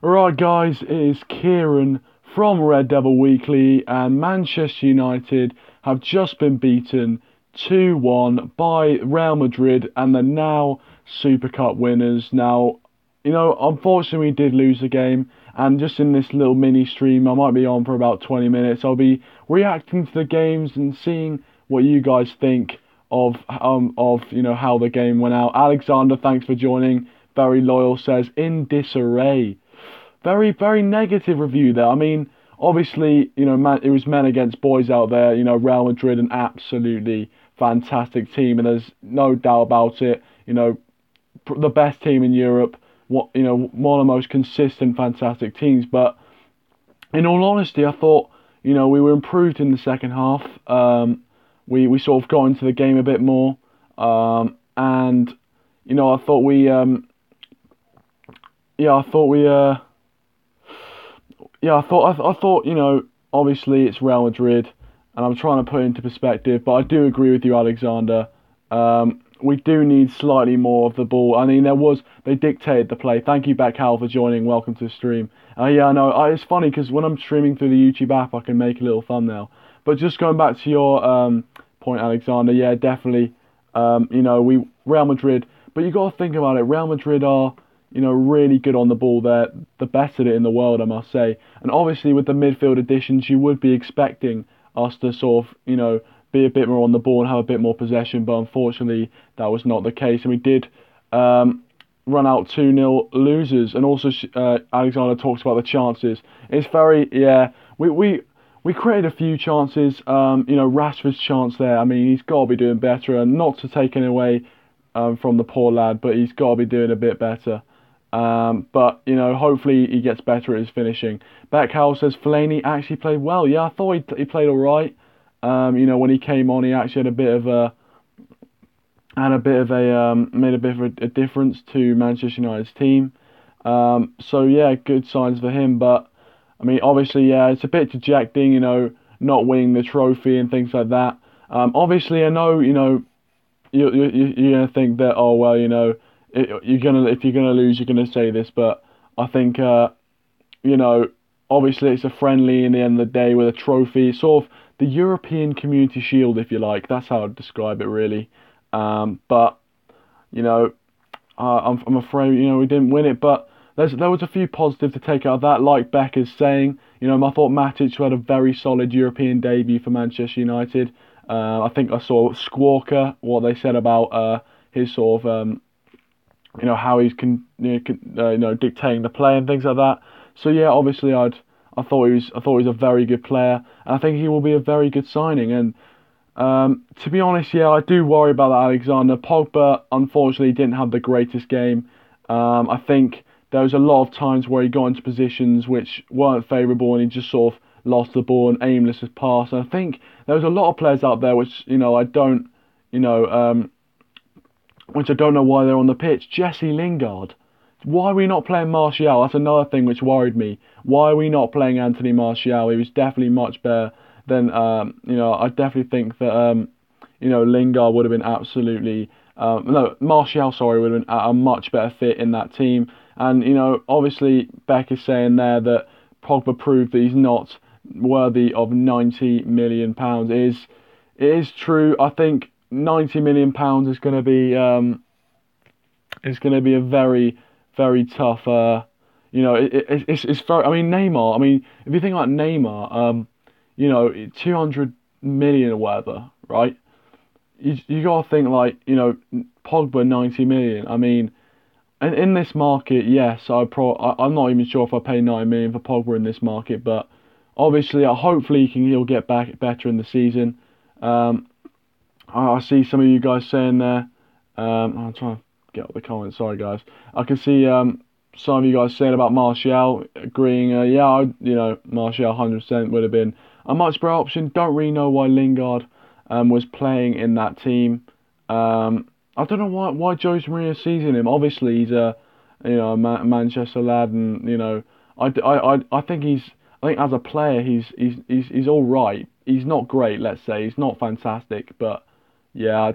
Alright guys, it is Kieran from Red Devil Weekly, and Manchester United have just been beaten 2-1 by Real Madrid, and they're now Super Cup winners. Now, unfortunately we did lose the game, and just in this little mini stream, I might be on for about 20 minutes, I'll be reacting to the games and seeing what you guys think of how the game went out. Alexander, thanks for joining. Very loyal, says in disarray. Very, very negative review there. I mean, obviously, it was men against boys out there. Real Madrid, an absolutely fantastic team, and there's no doubt about it. The best team in Europe. One of the most consistent, fantastic teams. But in all honesty, I thought, we were improved in the second half. We sort of got into the game a bit more, and I thought I thought, obviously it's Real Madrid, and I'm trying to put it into perspective, but I do agree with you, Alexander. We do need slightly more of the ball. I mean, they dictated the play. Thank you, Hal, for joining. Welcome to the stream. Yeah, I know. It's funny because when I'm streaming through the YouTube app, I can make a little thumbnail. But just going back to your point, Alexander, yeah, definitely. Real Madrid, but you got to think about it. Real Madrid are really good on the ball. They're the best at it in the world, I must say. And obviously, with the midfield additions, you would be expecting us to sort of, be a bit more on the ball and have a bit more possession. But unfortunately, that was not the case. And we did run out 2-0 losers. And also, Alexander talks about the chances. It's very, yeah, we created a few chances. Rashford's chance there. I mean, he's got to be doing better. And not to take it away from the poor lad, but he's got to be doing a bit better. But hopefully he gets better at his finishing. Beckhowell says Fellaini actually played well. Yeah, I thought he played all right. When he came on, he actually had a bit of a made a bit of a difference to Manchester United's team. So yeah, good signs for him. But I mean, obviously, yeah, it's a bit dejecting. Not winning the trophy and things like that. Obviously, I know you're gonna think that, oh well, if you're gonna lose, you're gonna say this, but I think obviously it's a friendly in the end of the day with a trophy, sort of the European Community Shield, if you like. That's how I'd describe it, really. But I'm afraid we didn't win it, but there was a few positives to take out of that, like Beck is saying. I thought Matic, who had a very solid European debut for Manchester United. I think I saw Squawker, what they said about his sort of how he's dictating the play and things like that. So yeah, obviously I thought he was a very good player, and I think he will be a very good signing. And to be honest, yeah, I do worry about that, Alexander. Pogba unfortunately didn't have the greatest game. I think there was a lot of times where he got into positions which weren't favourable, and he just sort of lost the ball and aimless as pass. And I think there was a lot of players out there which which I don't know why they're on the pitch. Jesse Lingard. Why are we not playing Martial? That's another thing which worried me. Why are we not playing Anthony Martial? He was definitely much better than I definitely think that Lingard would have been absolutely no, Martial, sorry, would have been a much better fit in that team. And obviously Beck is saying there that Pogba proved that he's not worthy of £90 million. It is true. I think £90 million is going to be a very, very tough. It's very. I mean, Neymar. I mean, if you think about Neymar, 200 million or whatever, right? You gotta think like Pogba 90 million. I mean, in this market, yes, I'm not even sure if I pay 90 million for Pogba in this market, but obviously, hopefully he'll get back better in the season. I see some of you guys saying there. I'm trying to get up the comments. Sorry, guys. I can see some of you guys saying about Martial, agreeing. Martial 100% would have been a much better option. Don't really know why Lingard was playing in that team. I don't know why Jose Mourinho sees in him. Obviously, he's a Manchester lad, and I think as a player he's all right. He's not great, let's say. He's not fantastic, but yeah,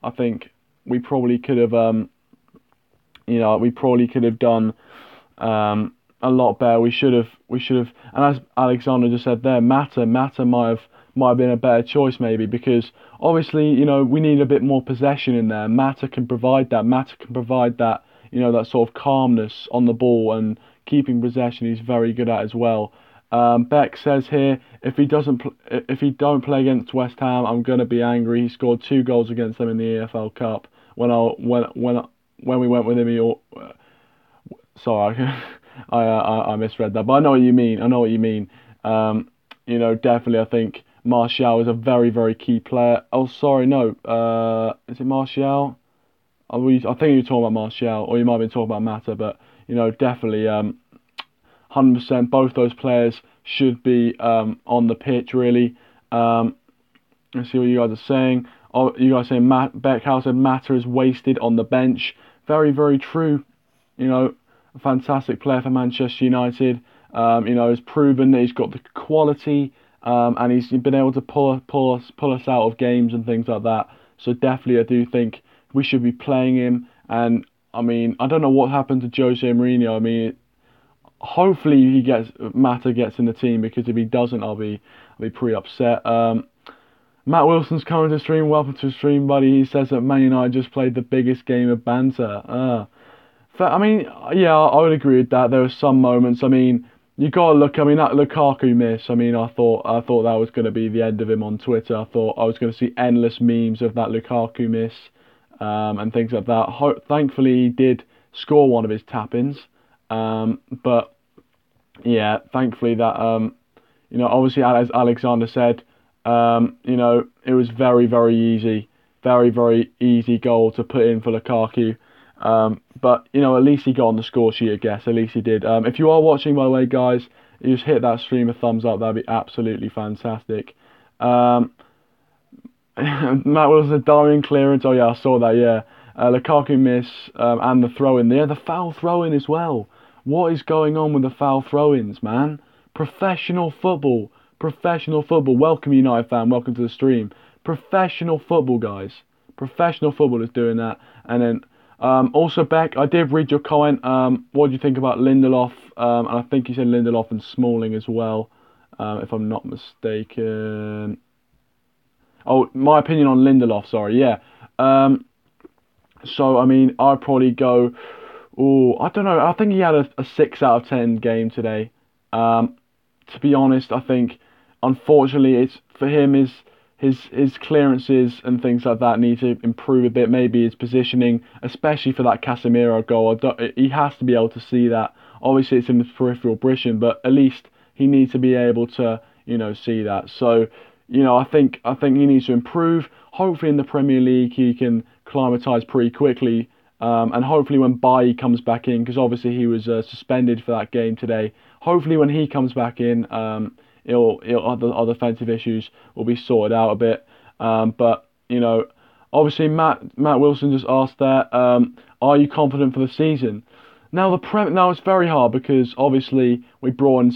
I think we probably could have done a lot better. We should have, and as Alexander just said there, Mata might have been a better choice maybe, because obviously, we need a bit more possession in there. Mata can provide that. Mata can provide that, that sort of calmness on the ball and keeping possession. He's very good at as well. Beck says here, if he don't play against West Ham, I'm gonna be angry. He scored 2 goals against them in the EFL Cup when we went with him. Sorry, I misread that, but I know what you mean. Definitely, I think Martial is a very, very key player. Oh, sorry, no. Is it Martial? I think you were talking about Martial, or you might have been talking about Mata, but, definitely, 100%, both those players should be on the pitch, really. Let's see what you guys are saying. Oh, you guys saying Beckhouse said Mata is wasted on the bench. Very, very true. A fantastic player for Manchester United. Has proven that he's got the quality, and he's been able to pull us out of games and things like that. So definitely, I do think we should be playing him. And I don't know what happened to Jose Mourinho. Hopefully Mata gets in the team, because if he doesn't, I'll be pretty upset. Matt Wilson's coming to the stream. Welcome to the stream, buddy. He says that Man United just played the biggest game of banter. Yeah, I would agree with that. There were some moments. You gotta look. That Lukaku miss. I thought that was going to be the end of him on Twitter. I thought I was going to see endless memes of that Lukaku miss, and things like that. Thankfully, he did score one of his tap-ins. But yeah, thankfully that obviously, as Alexander said, it was very, very easy goal to put in for Lukaku. But at least he got on the score sheet, I guess. At least he did. If you are watching, by the way, guys, you just hit that stream a thumbs up. That'd be absolutely fantastic. Matt Wilson said Darwin clearance. Oh yeah, I saw that. Yeah, Lukaku miss, and the throw in there, the foul throw in as well. What is going on with the foul throw-ins, man? Professional football. Welcome, United fan. Welcome to the stream. Professional football, guys. Professional football is doing that. And then also, Beck, I did read your comment. What do you think about Lindelof? And I think you said Lindelof and Smalling as well, if I'm not mistaken. Oh, my opinion on Lindelof, sorry, yeah. So, I'd probably go... Oh, I don't know. I think he had a 6 out of 10 game today. To be honest, I think, unfortunately, it's for him, his clearances and things like that need to improve a bit. Maybe his positioning, especially for that Casemiro goal. He has to be able to see that. Obviously, it's in his peripheral vision, but at least he needs to be able to, see that. So, I think he needs to improve. Hopefully, in the Premier League, he can climatise pretty quickly. And hopefully when Bailly comes back in, because obviously he was suspended for that game today. Hopefully when he comes back in, other defensive issues will be sorted out a bit. But obviously Matt Wilson just asked that, are you confident for the season? Now it's very hard, because obviously we brought in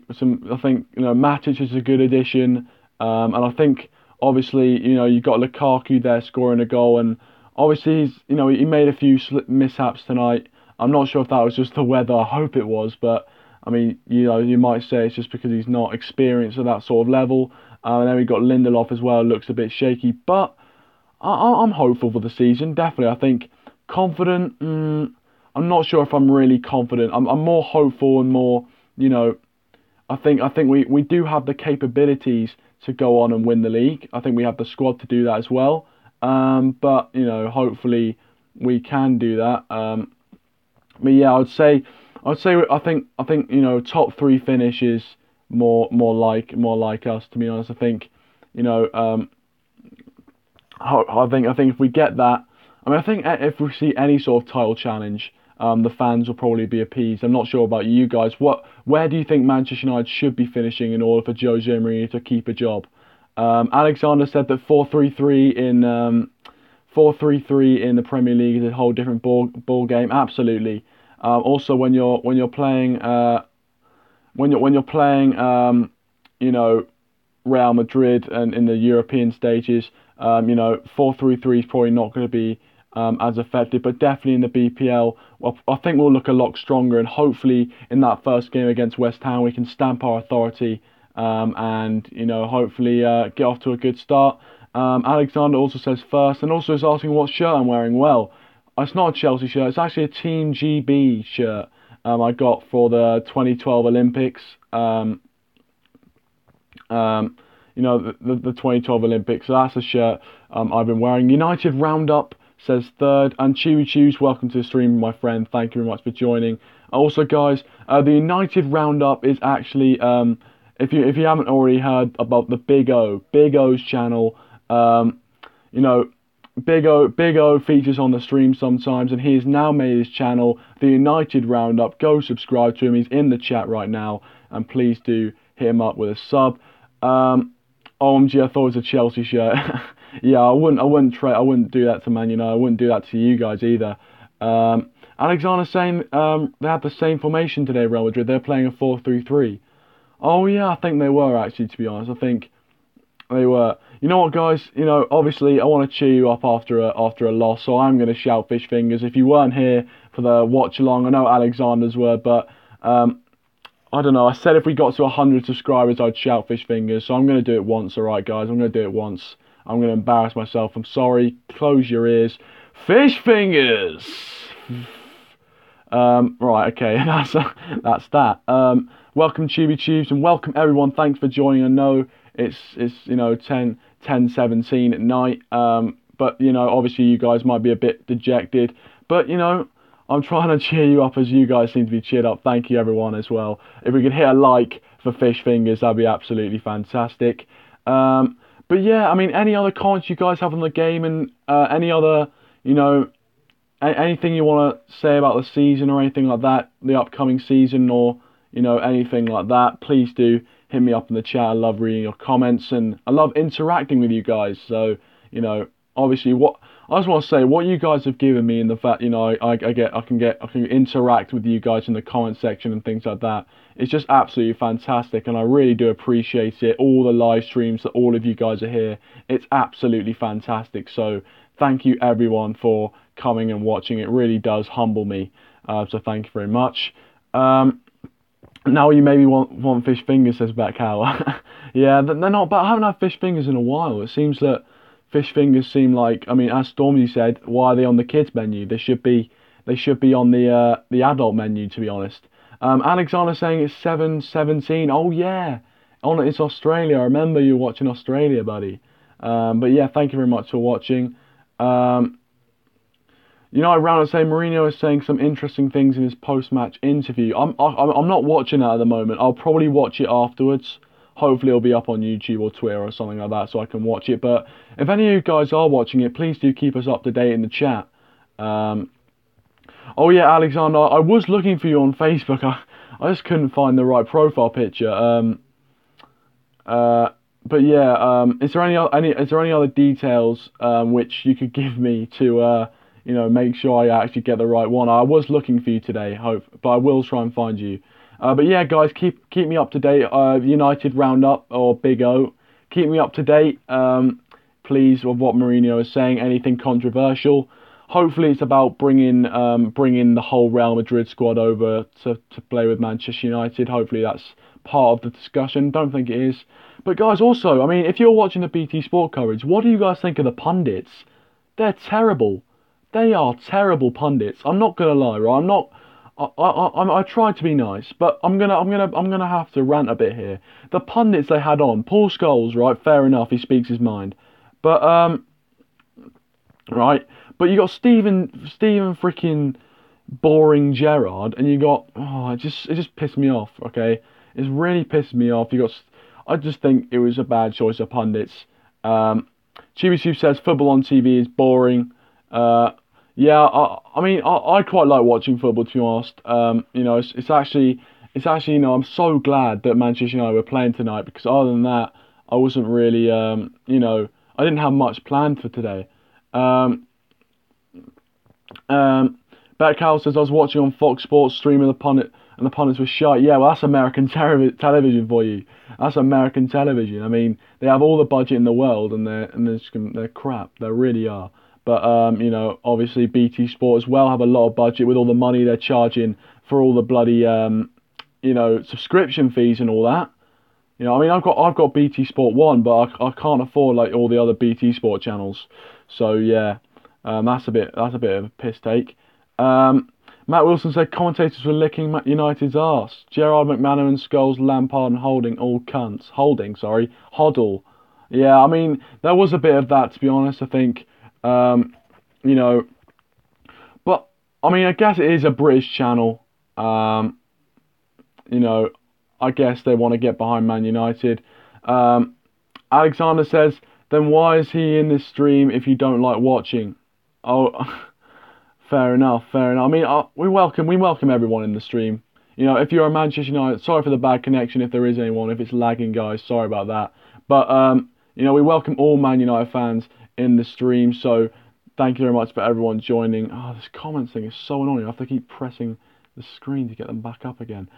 I think Matic is a good addition, and I think obviously you got Lukaku there scoring a goal, and obviously, he made a few mishaps tonight. I'm not sure if that was just the weather. I hope it was, but you might say it's just because he's not experienced at that sort of level. And then we got Lindelof as well. Looks a bit shaky, but I'm hopeful for the season. Definitely, I think confident. I'm not sure if I'm really confident. I'm more hopeful and more. I think we do have the capabilities to go on and win the league. I think we have the squad to do that as well. But hopefully we can do that. But yeah, I think top 3 finish is more like us, to be honest. I think I think if we get that, I think if we see any sort of title challenge, the fans will probably be appeased. I'm not sure about you guys. Where do you think Manchester United should be finishing in order for Jose Mourinho to keep a job? Alexander said that 4-3-3 in the Premier League is a whole different ball game. Absolutely. Also, when you're playing Real Madrid and in the European stages, 4-3-3 is probably not going to be as effective, but definitely in the BPL, well, I think we'll look a lot stronger, and hopefully in that first game against West Ham we can stamp our authority, and hopefully get off to a good start. Alexander also says first, and also is asking what shirt I'm wearing. Well, it's not a Chelsea shirt, it's actually a Team GB shirt I got for the 2012 Olympics. The 2012 Olympics. So that's a shirt I've been wearing. United Roundup says third, and Chewy Chews, welcome to the stream, my friend. Thank you very much for joining. Also, guys, the United Roundup is actually, if you haven't already heard about the Big O's channel, Big O features on the stream sometimes, and he has now made his channel, the United Roundup. Go subscribe to him. He's in the chat right now, and please do hit him up with a sub. OMG, I thought it was a Chelsea shirt. Yeah, I wouldn't do that to Man United. I wouldn't do that to you guys either. Alexander saying they had the same formation today, Real Madrid. They're playing a 4-3-3. Oh yeah, I think they were actually, to be honest. I think they were. You know what, guys? Obviously, I want to cheer you up after a loss, so I'm going to shout fish fingers. If you weren't here for the watch along, I know Alexander's were, but I don't know. I said if we got to 100 subscribers, I'd shout fish fingers. So I'm going to do it once, alright, guys? I'm going to do it once. I'm going to embarrass myself. I'm sorry. Close your ears. Fish fingers! Right, okay. That's that. Welcome, Tubey Tubes, and welcome, everyone. Thanks for joining. I know it's 10:17 at night. But, obviously you guys might be a bit dejected. But, I'm trying to cheer you up as you guys seem to be cheered up. Thank you, everyone, as well. If we could hit a like for Fish Fingers, that'd be absolutely fantastic. But yeah, I mean, any other comments you guys have on the game, and any other, anything you want to say about the season or anything like that, the upcoming season, or, anything like that, please do hit me up in the chat. I love reading your comments, and I love interacting with you guys. So, obviously, I just want to say what you guys have given me, in the fact, I can interact with you guys in the comment section and things like that. It's just absolutely fantastic, and I really do appreciate it. All the live streams that all of you guys are here, it's absolutely fantastic. So thank you, everyone, for coming and watching. It really does humble me. So thank you very much. Now you maybe want fish fingers, says Backhower. Yeah, they're not. But I haven't had fish fingers in a while. It seems that fish fingers seem like, I mean, as Stormzy said, why are they on the kids menu? They should be on the adult menu, to be honest. Alexander saying it's 7:17. Oh yeah, it's Australia. I remember you watching Australia, buddy. But yeah, thank you very much for watching. Around the saying Mourinho is saying some interesting things in his post-match interview. I'm not watching that at the moment. I'll probably watch it afterwards. Hopefully it'll be up on YouTube or Twitter or something like that, so I can watch it. But if any of you guys are watching it, please do keep us up to date in the chat. Oh yeah, Alexander, I was looking for you on Facebook. I just couldn't find the right profile picture. But yeah, is there any other details which you could give me to make sure I actually get the right one? I was looking for you today, but I will try and find you. But yeah, guys, keep me up to date. United Roundup or Big O, keep me up to date, please, with what Mourinho is saying. Anything controversial? Hopefully, it's about bringing the whole Real Madrid squad over to play with Manchester United. Hopefully, that's part of the discussion. Don't think it is. But guys, also, I mean, if you're watching the BT Sport coverage, what do you guys think of the pundits? They're terrible. They are terrible pundits. I'm not gonna lie, right? I'm not. I tried to be nice, but I'm gonna have to rant a bit here. The pundits they had on, Paul Scholes, right? Fair enough, he speaks his mind, but right. But you got Steven freaking boring Gerrard, and you got it just pissed me off. Okay, it's really pissed me off. I just think it was a bad choice of pundits. Chibi Soup says football on TV is boring. Yeah, I mean, I quite like watching football, to be honest. It's actually, I'm so glad that Manchester United were playing tonight, because other than that, I wasn't really, I didn't have much planned for today. Betcal says I was watching on Fox Sports streaming the pundits were shite. Yeah, well, that's American television for you. That's American television. I mean, they have all the budget in the world, and they're crap. They really are. But you know, obviously BT Sport as well have a lot of budget with all the money they're charging for all the bloody you know, subscription fees and all that. You know, I mean, I've got BT Sport 1, but I can't afford like all the other BT Sport channels. So yeah, that's a bit of a piss take. Matt Wilson said commentators were licking United's arse. Gerrard, McManaman, Scholes, Lampard, and Holding all cunts. Hoddle. Yeah, I mean, there was a bit of that, to be honest. I think, you know, but I mean, I guess it is a British channel. You know, I guess they want to get behind Man United. Alexander says, then why is he in this stream if you don't like watching? Oh, fair enough. I mean, we welcome everyone in the stream. You know, if you're a Manchester United, sorry for the bad connection if there is anyone. If it's lagging, guys, sorry about that. But, you know, we welcome all Man United fans in the stream. So thank you very much for everyone joining. Oh, this comments thing is so annoying. I have to keep pressing the screen to get them back up again.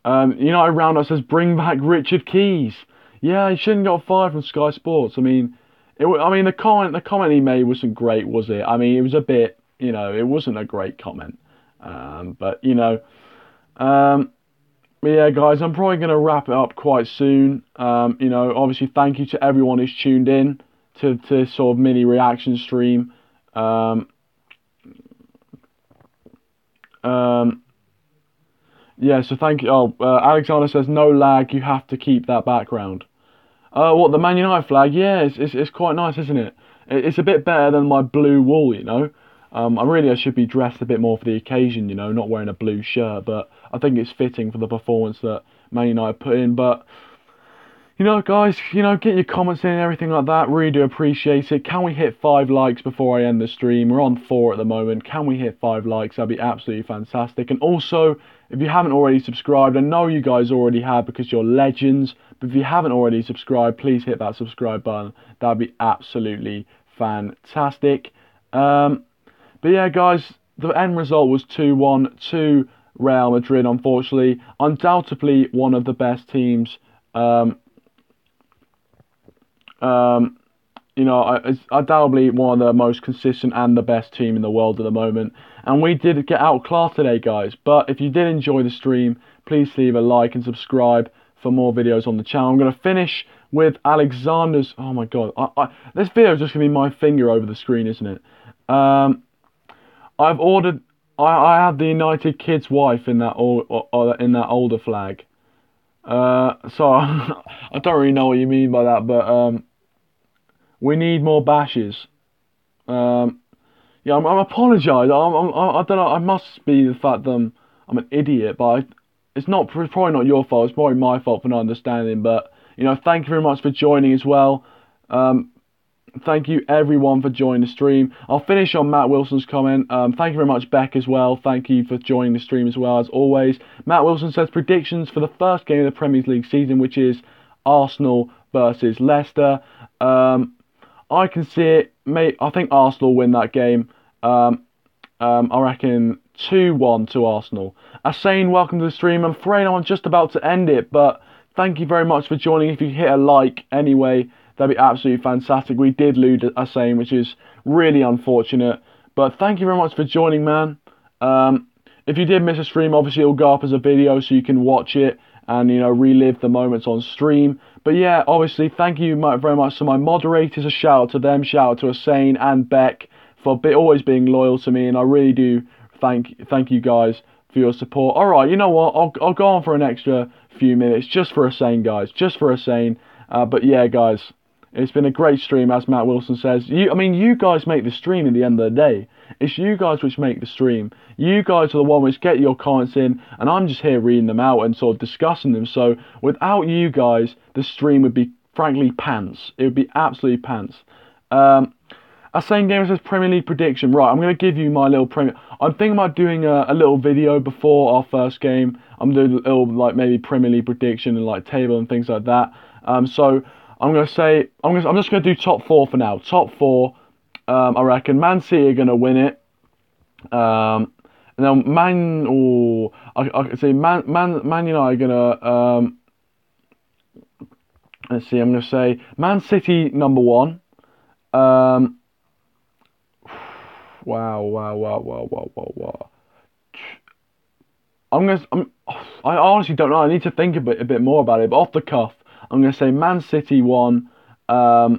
United Roundup says, bring back Richard Keys. Yeah, he shouldn't got fired from Sky Sports. I mean, the comment he made wasn't great, was it? I mean, it was a bit, you know, it wasn't a great comment. But you know, yeah, guys, I'm probably going to wrap it up quite soon. You know, obviously, thank you to everyone who's tuned in to sort of mini reaction stream. Yeah, so thank you. Oh, Alexander says, no lag, you have to keep that background. What, the Man United flag? Yeah, it's quite nice, isn't it? It's a bit better than my blue wool, you know. I should be dressed a bit more for the occasion, you know, not wearing a blue shirt, but I think it's fitting for the performance that Man United put in. But, you know, guys, you know, get your comments in and everything like that. Really do appreciate it. Can we hit 5 likes before I end the stream? We're on 4 at the moment. Can we hit 5 likes? That'd be absolutely fantastic. And also, if you haven't already subscribed, I know you guys already have because you're legends. But if you haven't already subscribed, please hit that subscribe button. That'd be absolutely fantastic. But yeah, guys, the end result was 2-1 to Real Madrid, unfortunately. Undoubtedly one of the best teams. You know, it's undoubtedly one of the most consistent and the best team in the world at the moment. And we did get outclassed today, guys. But if you did enjoy the stream, please leave a like and subscribe for more videos on the channel. I'm going to finish with Alexander's... Oh, my God. This video is just going to be my finger over the screen, isn't it? I've ordered... I have the United Kids wife in that older flag. So, I don't really know what you mean by that, but... we need more bashes. Yeah, I apologise. I don't know. I must be the fact that I'm an idiot, but it's probably not your fault. It's probably my fault for not understanding. But you know, thank you very much for joining as well. Thank you everyone for joining the stream. I'll finish on Matt Wilson's comment. Thank you very much, Beck, as well. Thank you for joining the stream as well, as always. Matt Wilson says predictions for the first game of the Premier League season, which is Arsenal versus Leicester. I can see it. I think Arsenal win that game. I reckon 2-1 to Arsenal. Asane, welcome to the stream. I'm afraid I'm just about to end it, but thank you very much for joining. If you hit a like anyway, that'd be absolutely fantastic. We did lose Asane, which is really unfortunate. But thank you very much for joining, man. If you did miss a stream, obviously it'll go up as a video so you can watch it and, you know, relive the moments on stream. But yeah, obviously, thank you very much to my moderators. A shout out to them, shout out to Asane and Beck for always being loyal to me, and I really do thank you guys for your support. All right, you know what? I'll go on for an extra few minutes just for Asane, guys, just for Asane. But yeah, guys, it's been a great stream, as Matt Wilson says. I mean, you guys make the stream at the end of the day. It's you guys which make the stream. You guys are the one which get your comments in, and I'm just here reading them out and sort of discussing them. So without you guys, the stream would be, frankly, pants. It would be absolutely pants. Asane Gamer says Premier League prediction. Right, I'm going to give you my little I'm thinking about doing a little video before our first game. I'm doing a little, like, maybe Premier League prediction and, like, table and things like that. So I'm going to say, I'm just going to do top 4 for now. Top 4, I reckon Man City are going to win it. And then I could say Man United are going to, let's see, I'm going to say Man City number 1. Wow, wow, wow, wow, wow, wow, wow. I honestly don't know. I need to think a bit more about it. But off the cuff, I'm going to say Man City 1. I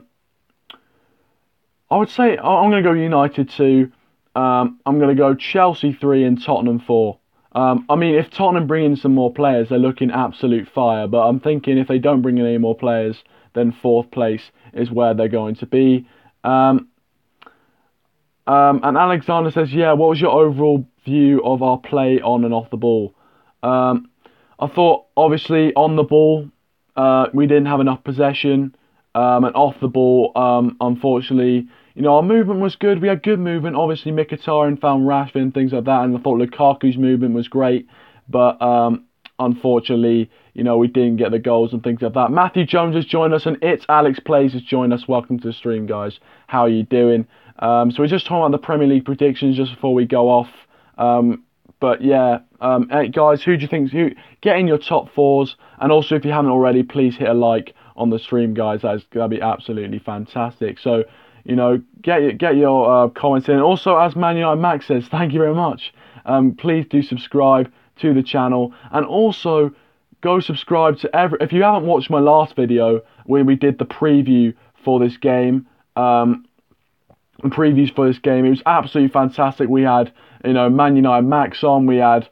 would say I'm going to go United 2. I'm going to go Chelsea 3 and Tottenham 4. I mean, if Tottenham bring in some more players, they're looking absolute fire. But I'm thinking if they don't bring in any more players, then 4th place is where they're going to be. And Alexander says, yeah, what was your overall view of our play on and off the ball? I thought, obviously, on the ball, we didn't have enough possession. And off the ball, unfortunately, our movement was good. We had good movement. Obviously, Mkhitaryan found Rashford and things like that. And I thought Lukaku's movement was great. But unfortunately, we didn't get the goals and things like that. Matthew Jones has joined us, and It's Alex Plays has joined us. Welcome to the stream, guys. How are you doing? So we're just talking about the Premier League predictions just before we go off. But yeah, hey guys, who do you think? Get in your top 4s, and also if you haven't already, please hit a like on the stream, guys. That'd be absolutely fantastic. So get your comments in. Also, as Man United Max says, thank you very much. Please do subscribe to the channel, and also go subscribe to if you haven't watched my last video where we did the preview for this game. Previews for this game. It was absolutely fantastic. We had, Man United Max on. We had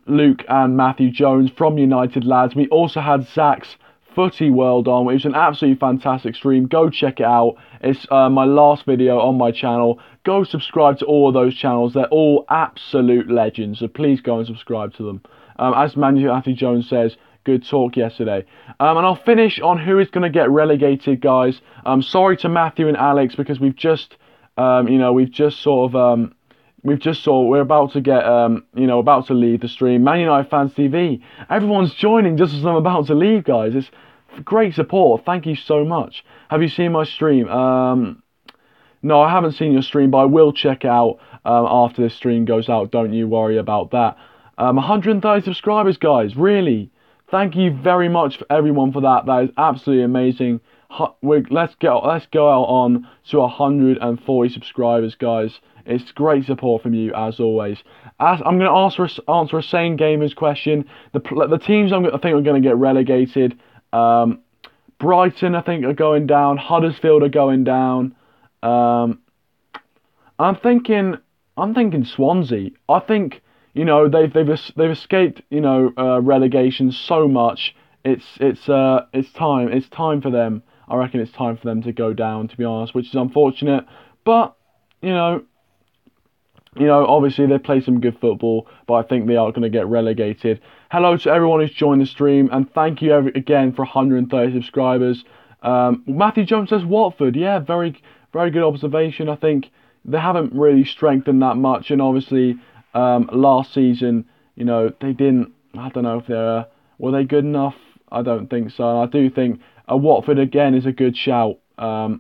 Luke and Matthew Jones from United Lads. We also had Zach's Footy World on. It was an absolutely fantastic stream. Go check it out. It's my last video on my channel. Go subscribe to all of those channels. They're all absolute legends. So please go and subscribe to them. As Matthew Jones says, good talk yesterday. And I'll finish on who is going to get relegated, guys. Sorry to Matthew and Alex because we're about to get, about to leave the stream. Man United Fans TV, everyone's joining just as I'm about to leave, guys. It's great support. Thank you so much. Have you seen my stream? No, I haven't seen your stream, but I will check it out after this stream goes out. Don't you worry about that. 130 subscribers, guys. Really, thank you very much for everyone for that. That is absolutely amazing. Let's go out on to 140 subscribers, guys. It's great support from you as always. I'm going to answer a Sane Gamers question. The teams I think are going to get relegated. Brighton, I think, are going down. Huddersfield are going down. I'm thinking Swansea. I think they've escaped relegation so much. It's time. It's time for them. I reckon it's time for them to go down, to be honest, which is unfortunate. But, obviously they play some good football, but I think they are going to get relegated. Hello to everyone who's joined the stream, and thank you again for 130 subscribers. Matthew Jones says Watford. Yeah, very, very good observation. I think they haven't really strengthened that much, and obviously last season, they didn't. I don't know if were they good enough. I don't think so. And I do think Watford again is a good shout. So,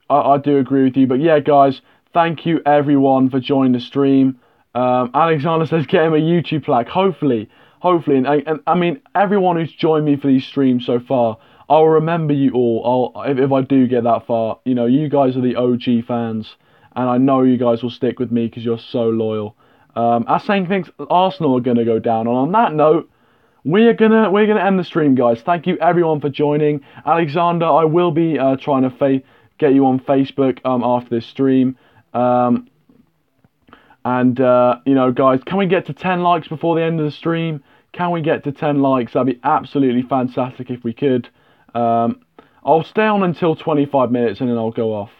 I do agree with you. But yeah, guys, thank you everyone for joining the stream. Alexander says get him a YouTube plaque. Hopefully, and I mean everyone who's joined me for these streams so far, I'll remember you all. If I do get that far, you guys are the OG fans, and I know you guys will stick with me because you're so loyal. As saying thinks Arsenal are gonna go down. And on that note, we're gonna end the stream, guys. Thank you everyone for joining. Alexander, I will be trying to get you on Facebook after this stream. And guys, can we get to 10 likes before the end of the stream? Can we get to 10 likes? That'd be absolutely fantastic if we could. I'll stay on until 25 minutes and then I'll go off.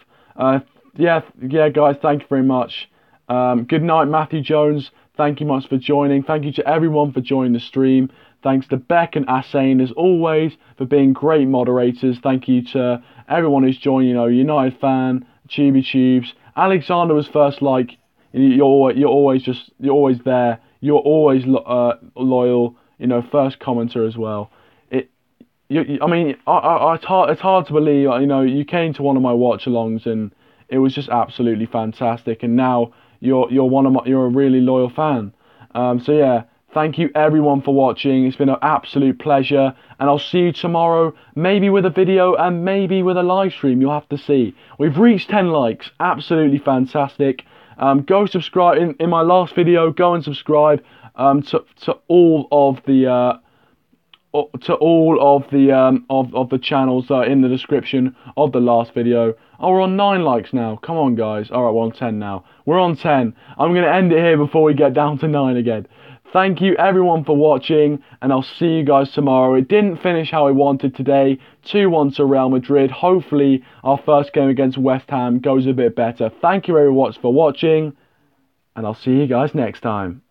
Yeah, guys, thank you very much. Good night, Matthew Jones. Thank you much for joining. Thank you to everyone for joining the stream. Thanks to Beck and Asane, as always, for being great moderators. Thank you to everyone who's joined, United Fan, Tubey Tubes. Alexander was first like. You're always there. You're always loyal. First commenter as well. It's hard to believe. You came to one of my watch-alongs and it was just absolutely fantastic. And now you're a really loyal fan. So yeah, Thank you everyone for watching. It's been an absolute pleasure, and I'll see you tomorrow, maybe with a video and maybe with a live stream. You'll have to see. We've reached 10 likes. Absolutely fantastic. Go subscribe. In my last video, go and subscribe to all of the of the channels that are in the description of the last video. Oh, we're on 9 likes now. Come on, guys. All right, we're on 10 now. We're on 10. I'm going to end it here before we get down to 9 again. Thank you, everyone, for watching, and I'll see you guys tomorrow. It didn't finish how I wanted today. 2-1 to Real Madrid. Hopefully, our first game against West Ham goes a bit better. Thank you, everyone, for watching, and I'll see you guys next time.